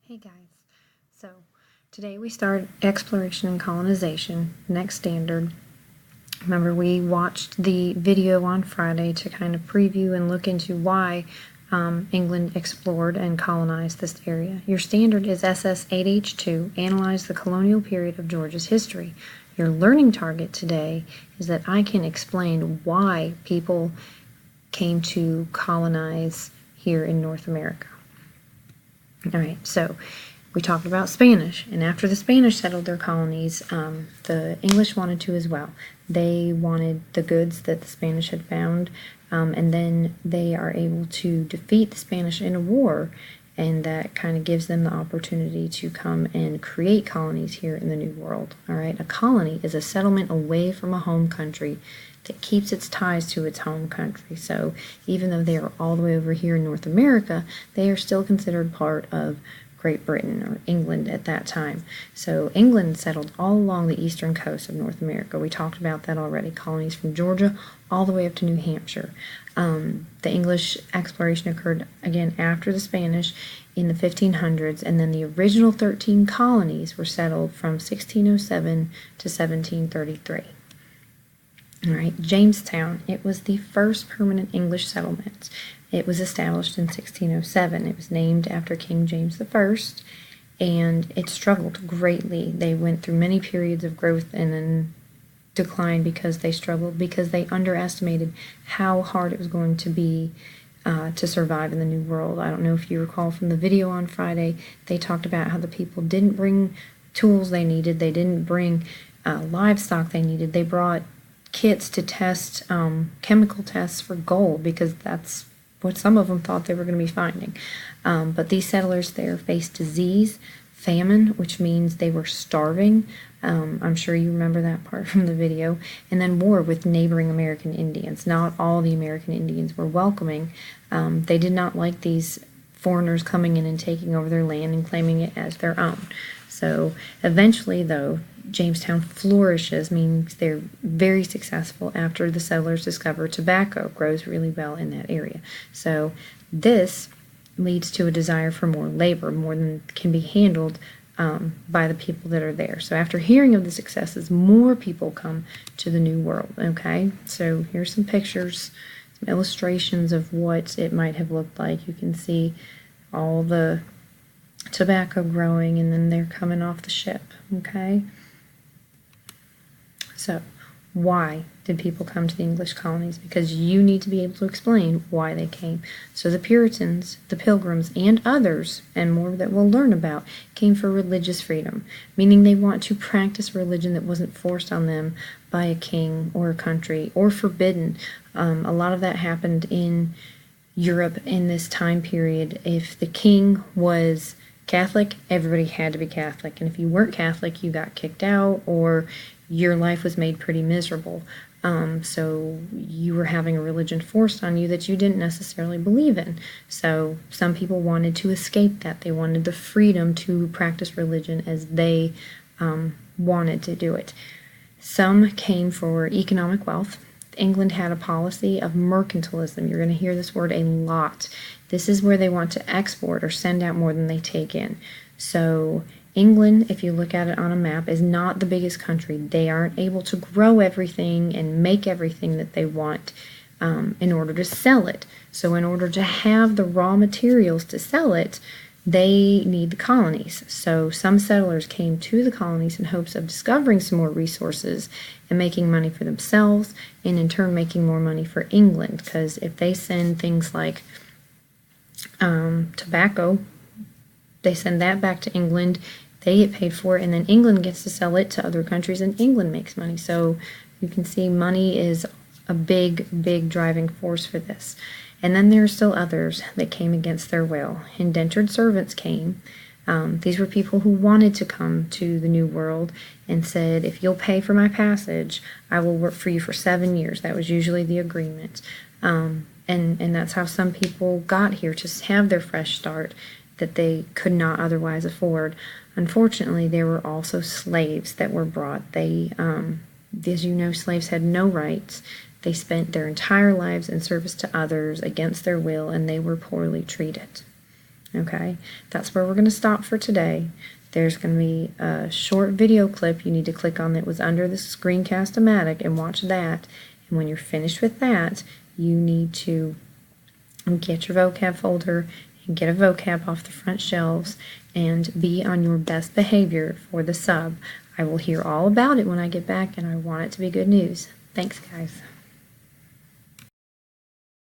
Hey guys, so today we start exploration and colonization, next standard. Remember, we watched the video on Friday to kind of preview and look into why England explored and colonized this area. Your standard is SS 8H2, analyze the colonial period of Georgia's history. Your learning target today is that I can explain why people came to colonize here in North America. All right, so we talked about Spanish, and after the Spanish settled their colonies, the English wanted to as well. They wanted the goods that the Spanish had found, and then they are able to defeat the Spanish in a war, and that kind of gives them the opportunity to come and create colonies here in the New World. All right, a colony is a settlement away from a home country that keeps its ties to its home country. So even though they are all the way over here in North America, they are still considered part of Great Britain or England at that time. So England settled all along the eastern coast of North America. We talked about that already. Colonies from Georgia all the way up to New Hampshire. The English exploration occurred again after the Spanish in the 1500s, and then the original 13 colonies were settled from 1607 to 1733. All right, Jamestown, it was the first permanent English settlement. It was established in 1607. It was named after King James I, and it struggled greatly. They went through many periods of growth and then decline because they struggled, because they underestimated how hard it was going to be to survive in the New World. I don't know if you recall from the video on Friday, they talked about how the people didn't bring tools they needed. They didn't bring livestock they needed. They brought kits to test chemical tests for gold, because that's what some of them thought they were going to be finding. But these settlers there faced disease, famine, which means they were starving. I'm sure you remember that part from the video. And then war with neighboring American Indians. Not all the American Indians were welcoming. They did not like these foreigners coming in and taking over their land and claiming it as their own. So eventually, though, Jamestown flourishes, means they're very successful after the settlers discover tobacco grows really well in that area. So this leads to a desire for more labor, more than can be handled by the people that are there. So after hearing of the successes, more people come to the New World, okay? So here's some pictures, some illustrations of what it might have looked like. You can see all the tobacco growing, and then they're coming off the ship, okay? So, why did people come to the English colonies? Because you need to be able to explain why they came. So the Puritans, the Pilgrims, and others, and more that we'll learn about, came for religious freedom, meaning they want to practice religion that wasn't forced on them by a king or a country or forbidden. A lot of that happened in Europe in this time period. If the king was Catholic, everybody had to be Catholic, and if you weren't Catholic, you got kicked out, or your life was made pretty miserable. So you were having a religion forced on you that you didn't necessarily believe in. So some people wanted to escape that. They wanted the freedom to practice religion as they wanted to do it. Some came for economic wealth. England had a policy of mercantilism. You're going to hear this word a lot. This is where they want to export or send out more than they take in. So England, if you look at it on a map, is not the biggest country. They aren't able to grow everything and make everything that they want in order to sell it. So in order to have the raw materials to sell it, they need the colonies. So some settlers came to the colonies in hopes of discovering some more resources and making money for themselves, and in turn making more money for England, because if they send things like tobacco, they send that back to England, they get paid for it, and then England gets to sell it to other countries, and England makes money. So you can see money is a big, big driving force for this. And then there are still others that came against their will. Indentured servants came. These were people who wanted to come to the New World and said, if you'll pay for my passage, I will work for you for 7 years. That was usually the agreement. And that's how some people got here, to have their fresh start that they could not otherwise afford. Unfortunately, there were also slaves that were brought. They, as you know, slaves had no rights. They spent their entire lives in service to others against their will, and they were poorly treated. Okay, that's where we're going to stop for today. There's going to be a short video clip you need to click on that was under the Screencast-O-Matic and watch that. And when you're finished with that, you need to get your vocab folder and get a vocab off the front shelves and be on your best behavior for the sub. I will hear all about it when I get back, and I want it to be good news. Thanks, guys.